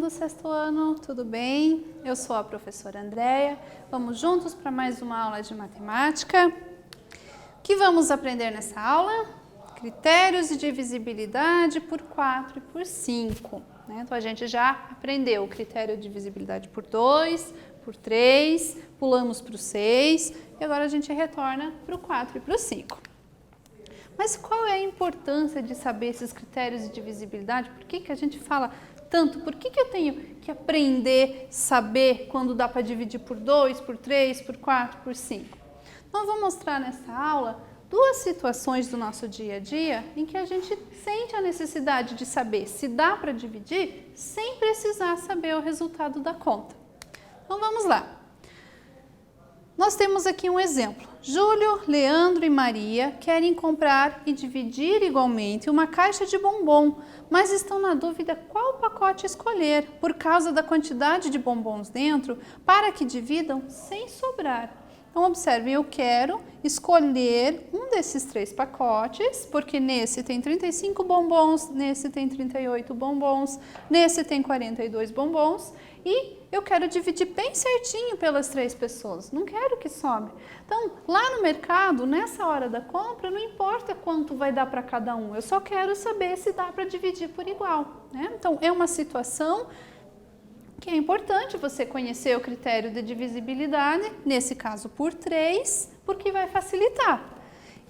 do sexto ano, tudo bem? Eu sou a professora Andréia. Vamos juntos para mais uma aula de matemática. O que vamos aprender nessa aula? Critérios de divisibilidade por 4 e por 5. Né? Então, a gente já aprendeu o critério de divisibilidade por 2, por 3, pulamos para o 6 e agora a gente retorna para o 4 e para o 5. Mas qual é a importância de saber esses critérios de divisibilidade? Por que a gente fala tanto? Por que eu tenho que aprender, saber quando dá para dividir por 2, por 3, por 4, por 5? Então, eu vou mostrar nessa aula duas situações do nosso dia a dia em que a gente sente a necessidade de saber se dá para dividir sem precisar saber o resultado da conta. Então, vamos lá. Nós temos aqui um exemplo. Júlio, Leandro e Maria querem comprar e dividir igualmente uma caixa de bombom, mas estão na dúvida qual pacote escolher, por causa da quantidade de bombons dentro, para que dividam sem sobrar. Então, observem, eu quero escolher um desses 3 pacotes, porque nesse tem 35 bombons, nesse tem 38 bombons, nesse tem 42 bombons, e eu quero dividir bem certinho pelas 3 pessoas, não quero que sobre. Então, lá no mercado, nessa hora da compra, não importa quanto vai dar para cada um, eu só quero saber se dá para dividir por igual, né? Então, é uma situação que é importante você conhecer o critério de divisibilidade, nesse caso por 3, porque vai facilitar.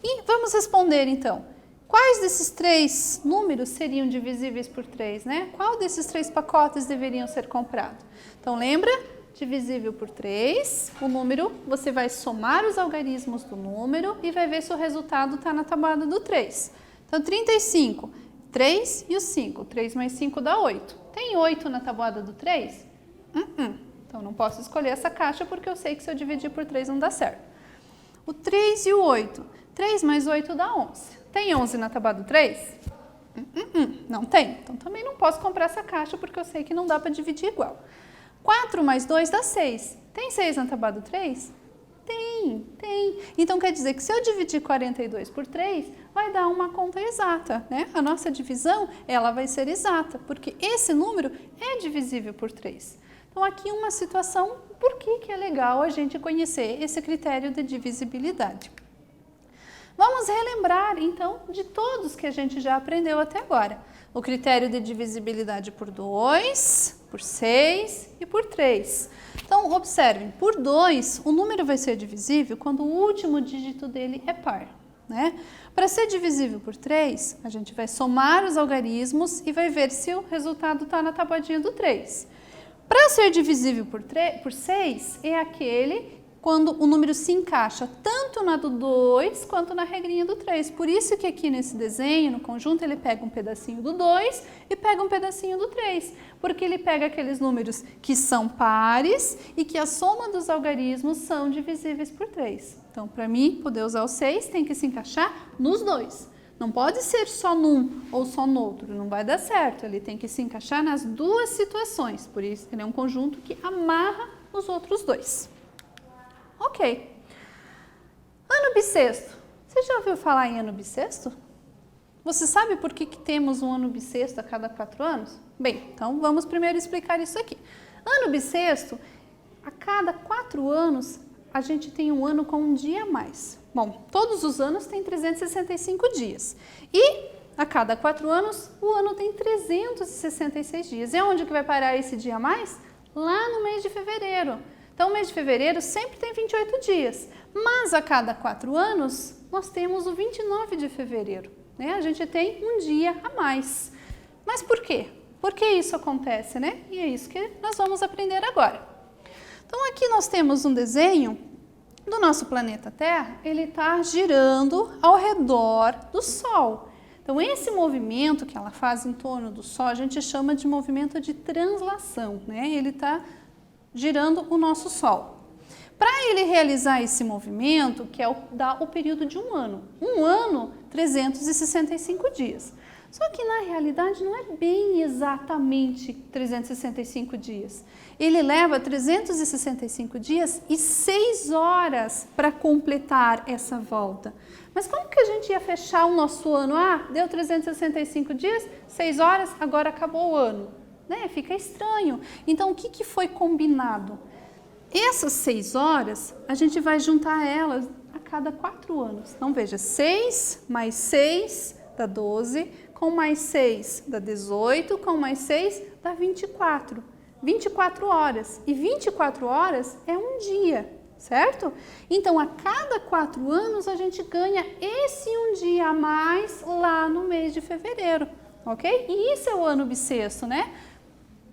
E vamos responder então. Quais desses 3 números seriam divisíveis por 3, né? Qual desses 3 pacotes deveriam ser comprados? Então, lembra? Divisível por 3, o número, você vai somar os algarismos do número e vai ver se o resultado está na tabuada do 3. Então, 35, 3 e o 5. 3 mais 5 dá 8. Tem 8 na tabuada do 3? Então, não posso escolher essa caixa porque eu sei que se eu dividir por 3 não dá certo. O 3 e o 8. 3 mais 8 dá 11. Tem 11 na tabuada do 3? Não tem. Então, também não posso comprar essa caixa porque eu sei que não dá para dividir igual. 4 mais 2 dá 6. Tem 6 na tabuada do 3? Tem. Então, quer dizer que se eu dividir 42 por 3, vai dar uma conta exata, né? A nossa divisão, ela vai ser exata, porque esse número é divisível por 3. Então, aqui uma situação, por que é legal a gente conhecer esse critério de divisibilidade. Vamos relembrar, então, de todos que a gente já aprendeu até agora. O critério de divisibilidade por 2, por 6 e por 3. Então, observem, por 2, o número vai ser divisível quando o último dígito dele é par, né? Para ser divisível por 3, a gente vai somar os algarismos e vai ver se o resultado está na tabuadinha do 3. Para ser divisível por 6, é aquele quando o número se encaixa tanto na do 2 quanto na regrinha do 3. Por isso que aqui nesse desenho, no conjunto, ele pega um pedacinho do 2 e pega um pedacinho do 3, porque ele pega aqueles números que são pares e que a soma dos algarismos são divisíveis por 3. Então, para mim, poder usar o 6, tem que se encaixar nos 2. Não pode ser só num ou só no outro, não vai dar certo. Ele tem que se encaixar nas duas situações, por isso que ele é um conjunto que amarra os outros 2. Ok. Ano bissexto. Você já ouviu falar em ano bissexto? Você sabe por que temos um ano bissexto a cada 4 anos? Bem, então vamos primeiro explicar isso aqui. Ano bissexto, a cada 4 anos, a gente tem um ano com um dia a mais. Bom, todos os anos tem 365 dias. E a cada 4 anos, o ano tem 366 dias. E onde que vai parar esse dia a mais? Lá no mês de fevereiro. Então, o mês de fevereiro sempre tem 28 dias, mas a cada 4 anos nós temos o 29 de fevereiro, né? A gente tem um dia a mais. Mas por quê? Por que isso acontece, né? E é isso que nós vamos aprender agora. Então, aqui nós temos um desenho do nosso planeta Terra, ele está girando ao redor do Sol. Então, esse movimento que ela faz em torno do Sol, a gente chama de movimento de translação, né? Ele está girando o nosso Sol. Para ele realizar esse movimento, que dá o período de um ano, 365 dias. Só que na realidade não é bem exatamente 365 dias. Ele leva 365 dias e 6 horas para completar essa volta. Mas como que a gente ia fechar o nosso ano? Ah, deu 365 dias, 6 horas, agora acabou o ano. né? Fica estranho. Então, o que foi combinado? Essas 6 horas, a gente vai juntar elas a cada 4 anos. Então, veja, 6 mais 6 dá 12, com mais 6 dá 18, com mais 6 dá 24. 24 horas. E 24 horas é um dia, certo? Então, a cada 4 anos, a gente ganha esse um dia a mais lá no mês de fevereiro, ok? E isso é o ano bissexto, né?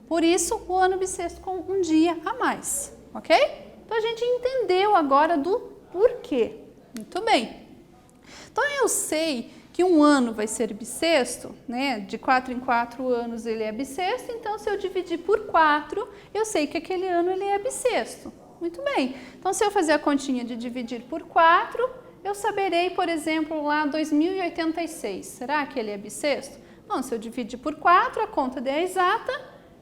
Por isso, o ano bissexto com um dia a mais, ok? Então, a gente entendeu agora do porquê. Muito bem. Então, eu sei que um ano vai ser bissexto, né? De 4 em 4 anos ele é bissexto, então se eu dividir por 4, eu sei que aquele ano ele é bissexto. Muito bem. Então, se eu fazer a continha de dividir por 4, eu saberei, por exemplo, lá 2086. Será que ele é bissexto? Bom, se eu dividir por 4, a conta é exata,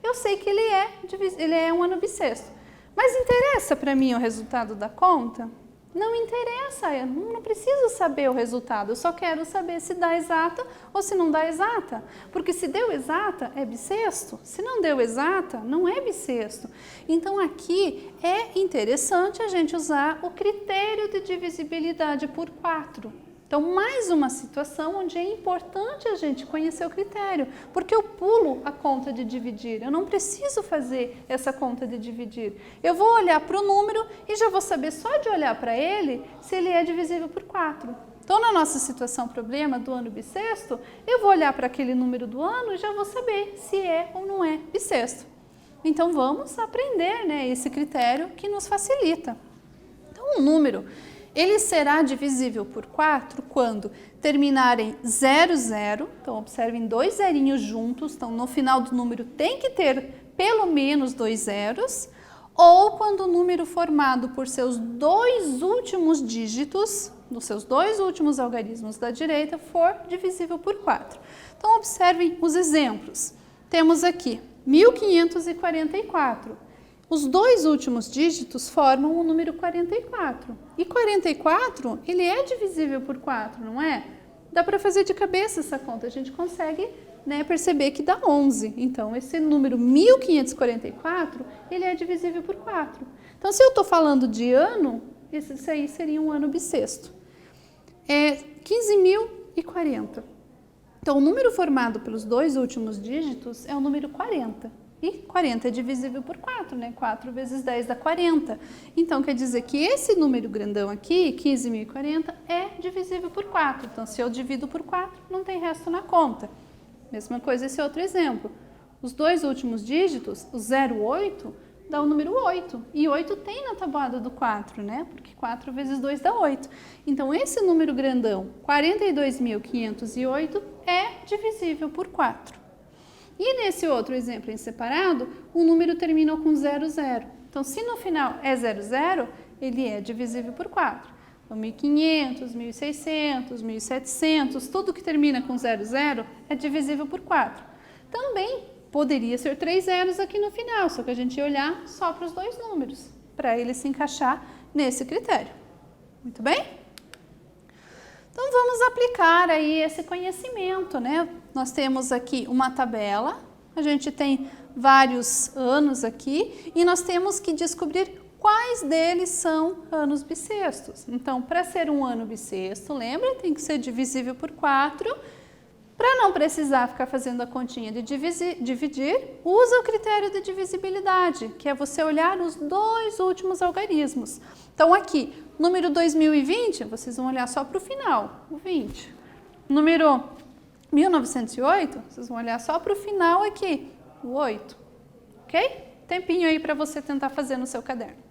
eu sei que ele é um ano bissexto. Mas interessa para mim o resultado da conta? Não interessa, eu não preciso saber o resultado, eu só quero saber se dá exata ou se não dá exata. Porque se deu exata, é bissexto, se não deu exata, não é bissexto. Então aqui é interessante a gente usar o critério de divisibilidade por 4. Então, mais uma situação onde é importante a gente conhecer o critério, porque eu pulo a conta de dividir, eu não preciso fazer essa conta de dividir. Eu vou olhar para o número e já vou saber só de olhar para ele se ele é divisível por 4. Então, na nossa situação problema do ano bissexto, eu vou olhar para aquele número do ano e já vou saber se é ou não é bissexto. Então, vamos aprender, né, esse critério que nos facilita. Então, um número ele será divisível por 4 quando terminar em 0, 0. Então, observem 2 zerinhos juntos. Então, no final do número tem que ter pelo menos 2 zeros. Ou quando o número formado por seus 2 últimos dígitos, nos seus 2 últimos algarismos da direita, for divisível por 4. Então, observem os exemplos. Temos aqui 1544. Os 2 últimos dígitos formam o número 44. E 44, ele é divisível por 4, não é? Dá para fazer de cabeça essa conta, a gente consegue, né, perceber que dá 11. Então, esse número 1544, ele é divisível por 4. Então, se eu estou falando de ano, esse aí seria um ano bissexto. É 15.040. Então, o número formado pelos 2 últimos dígitos é o número 40. E 40 é divisível por 4, né? 4 vezes 10 dá 40. Então, quer dizer que esse número grandão aqui, 15.040, é divisível por 4. Então, se eu divido por 4, não tem resto na conta. Mesma coisa esse outro exemplo. Os 2 últimos dígitos, o 0,8, dá o número 8. E 8 tem na tabuada do 4, né? Porque 4 vezes 2 dá 8. Então, esse número grandão, 42.508, é divisível por 4. E nesse outro exemplo em separado, o número terminou com 00. Então, se no final é 00, ele é divisível por 4. Então, 1.500, 1.600, 1.700, tudo que termina com 00 é divisível por 4. Também poderia ser 3 zeros aqui no final, só que a gente ia olhar só para os 2 números, para ele se encaixar nesse critério. Muito bem? Então, vamos aplicar aí esse conhecimento, né? Nós temos aqui uma tabela, a gente tem vários anos aqui e nós temos que descobrir quais deles são anos bissextos. Então, para ser um ano bissexto, lembra? Tem que ser divisível por 4. Para não precisar ficar fazendo a continha de dividir, usa o critério de divisibilidade, que é você olhar os 2 últimos algarismos. Então, aqui, número 2020, vocês vão olhar só para o final, o 20. Número 1908, vocês vão olhar só para o final aqui, o 8. Ok? Tempinho aí para você tentar fazer no seu caderno.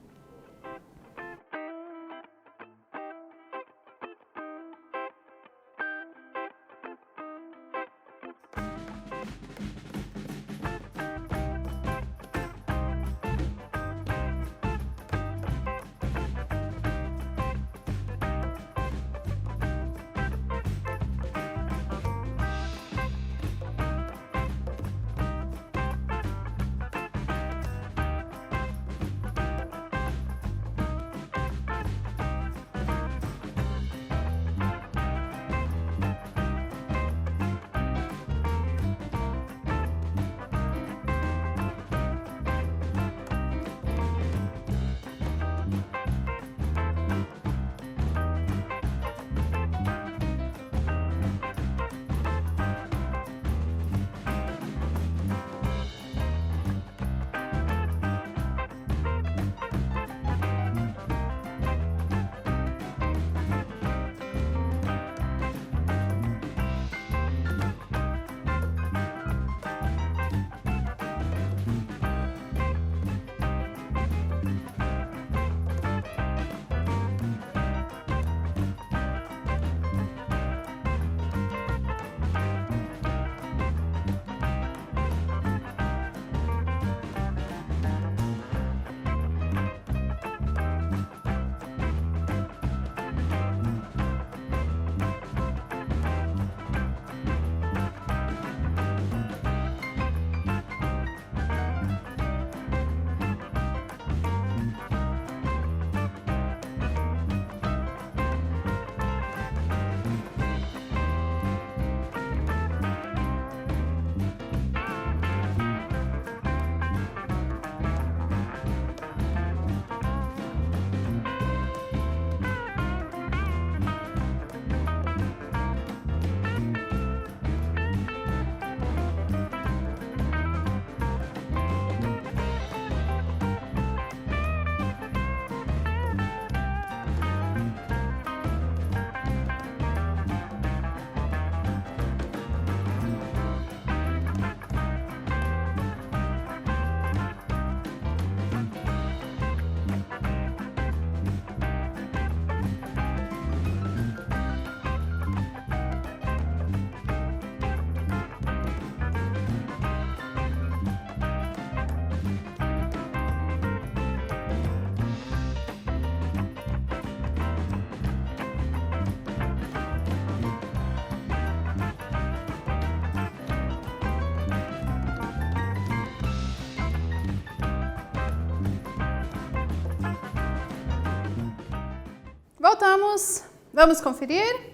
Voltamos. Vamos conferir?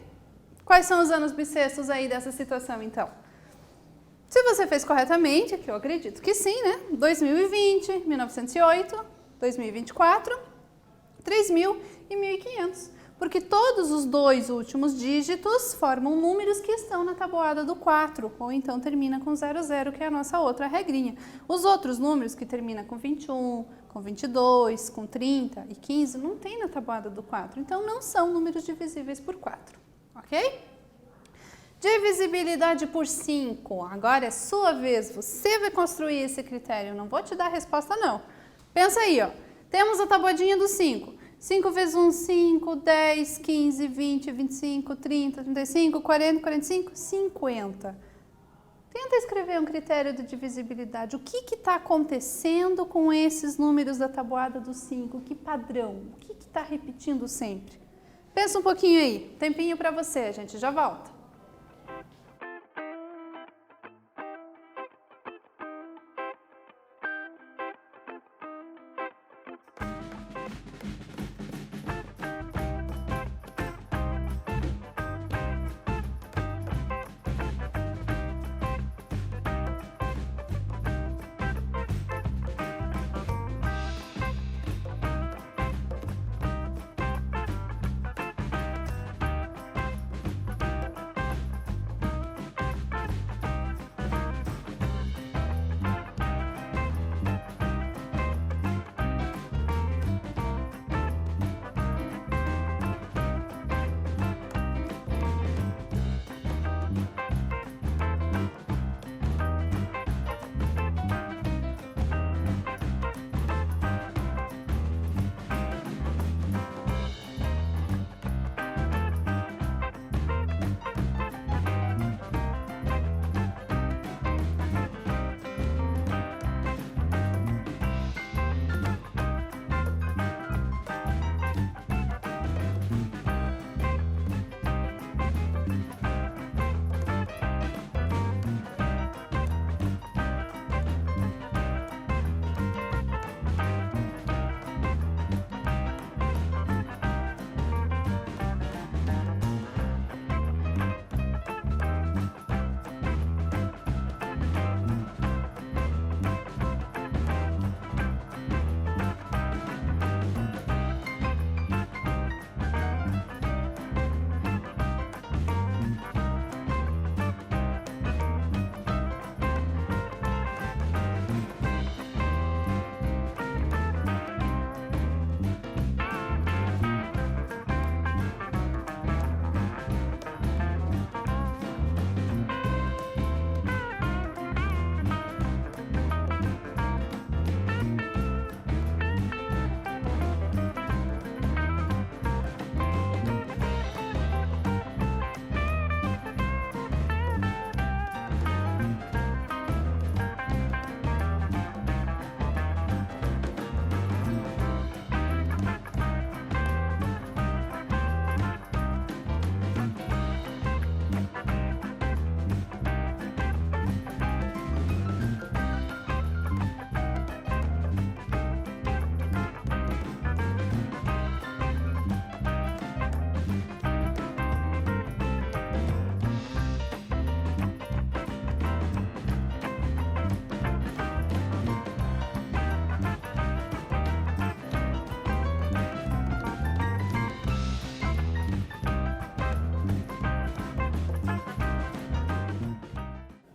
Quais são os anos bissextos aí dessa situação, então? Se você fez corretamente, que eu acredito que sim, né? 2020, 1908, 2024, 3000 e 1500. Porque todos os dois últimos dígitos formam números que estão na tabuada do 4, ou então termina com 00, que é a nossa outra regrinha. Os outros números que terminam com 21, com 22, com 30 e 15, não tem na tabuada do 4, então não são números divisíveis por 4, ok? Divisibilidade por 5, agora é sua vez, você vai construir esse critério, não vou te dar a resposta não. Pensa aí, ó, temos a tabuadinha do 5. 5 vezes 1, 5, 10, 15, 20, 25, 30, 35, 40, 45, 50. Tenta escrever um critério de divisibilidade. O que está acontecendo com esses números da tabuada do 5? Que padrão? O que está repetindo sempre? Pensa um pouquinho aí. Tempinho para você, a gente já volta.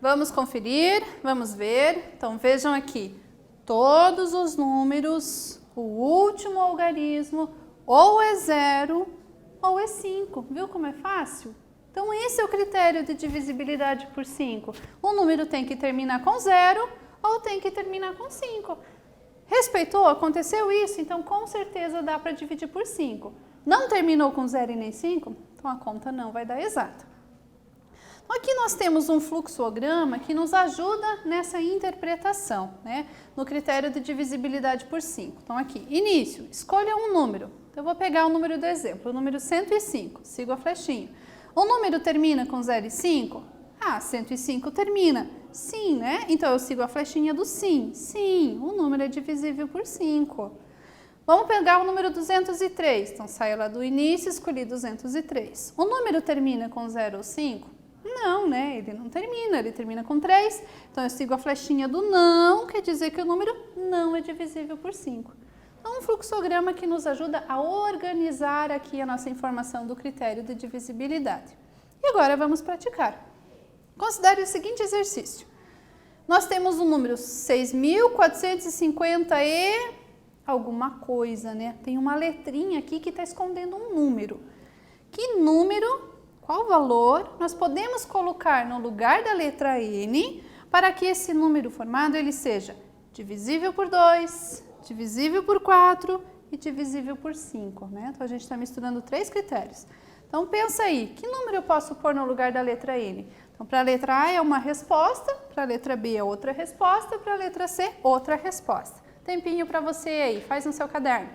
Vamos conferir, vamos ver. Então vejam aqui, todos os números, o último algarismo ou é 0 ou é 5. Viu como é fácil? Então esse é o critério de divisibilidade por 5. O número tem que terminar com 0 ou tem que terminar com 5. Respeitou? Aconteceu isso? Então com certeza dá para dividir por 5. Não terminou com 0 e nem 5? Então a conta não vai dar exata. Aqui nós temos um fluxograma que nos ajuda nessa interpretação, né? No critério de divisibilidade por 5. Então aqui, início, escolha um número. Então eu vou pegar o número do exemplo, o número 105, sigo a flechinha. O número termina com 0 e 5? Ah, 105 termina. Sim, né? Então eu sigo a flechinha do sim. Sim, o número é divisível por 5. Vamos pegar o número 203. Então, saio lá do início, escolhi 203. O número termina com 0 ou 5? Não, né? Ele não termina, ele termina com 3. Então, eu sigo a flechinha do não, quer dizer que o número não é divisível por 5. Então, um fluxograma que nos ajuda a organizar aqui a nossa informação do critério de divisibilidade. E agora vamos praticar. Considere o seguinte exercício. Nós temos o número 6.450 e alguma coisa, né? Tem uma letrinha aqui que está escondendo um número. Que número, qual valor nós podemos colocar no lugar da letra N para que esse número formado ele seja divisível por 2, divisível por 4 e divisível por 5, né? Então, a gente está misturando 3 critérios. Então, pensa aí, que número eu posso pôr no lugar da letra N? Então, para a letra A é uma resposta, para a letra B é outra resposta, para a letra C, outra resposta. Tempinho para você aí, faz no seu caderno.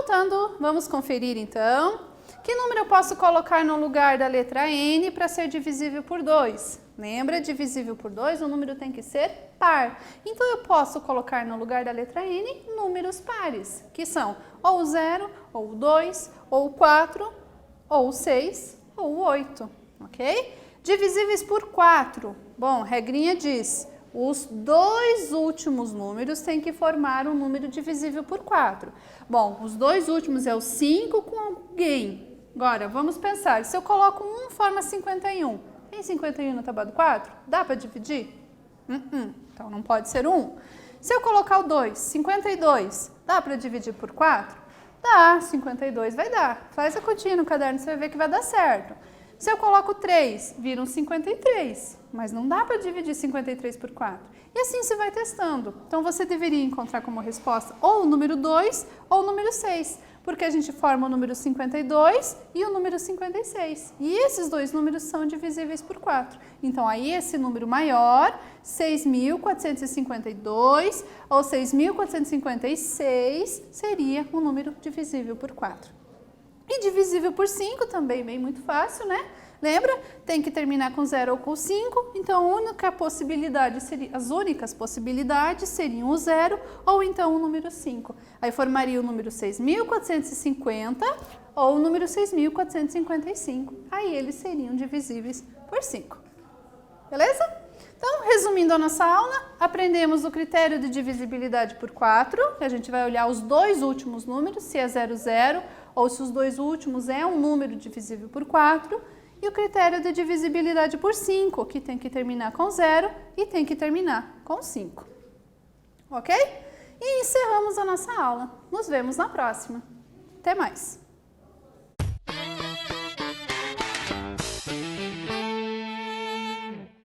Voltando, vamos conferir então. Que número eu posso colocar no lugar da letra N para ser divisível por 2? Lembra, divisível por 2, o número tem que ser par. Então, eu posso colocar no lugar da letra N números pares, que são ou o 0, ou o 2, ou o 4, ou o 6, ou o 8, ok? Divisíveis por 4. Bom, regrinha diz, os dois últimos números têm que formar um número divisível por 4. Bom, os dois últimos é o 5 com alguém. Agora, vamos pensar, se eu coloco 1, forma 51. Tem 51 na tábua do 4? Dá para dividir? Então, não pode ser 1. Se eu colocar o 2, 52, dá para dividir por 4? Dá, 52 vai dar. Faz a continha no caderno, você vai ver que vai dar certo. Se eu coloco 3, vira um 53, mas não dá para dividir 53 por 4. E assim você vai testando. Então, você deveria encontrar como resposta ou o número 2 ou o número 6, porque a gente forma o número 52 e o número 56. E esses dois números são divisíveis por 4. Então, aí esse número maior, 6.452 ou 6.456, seria um número divisível por 4. E divisível por 5 também, bem muito fácil, né? Lembra? Tem que terminar com 0 ou com 5, então a única possibilidade seria, as únicas possibilidades seriam o 0 ou então o número 5. Aí formaria o número 6.450 ou o número 6.455. Aí eles seriam divisíveis por 5. Beleza? Então, resumindo a nossa aula, aprendemos o critério de divisibilidade por 4, que a gente vai olhar os dois últimos números, se é 0, 0, ou se os dois últimos é um número divisível por 4, e o critério de divisibilidade por 5, que tem que terminar com 0 e tem que terminar com 5. Ok? E encerramos a nossa aula. Nos vemos na próxima. Até mais!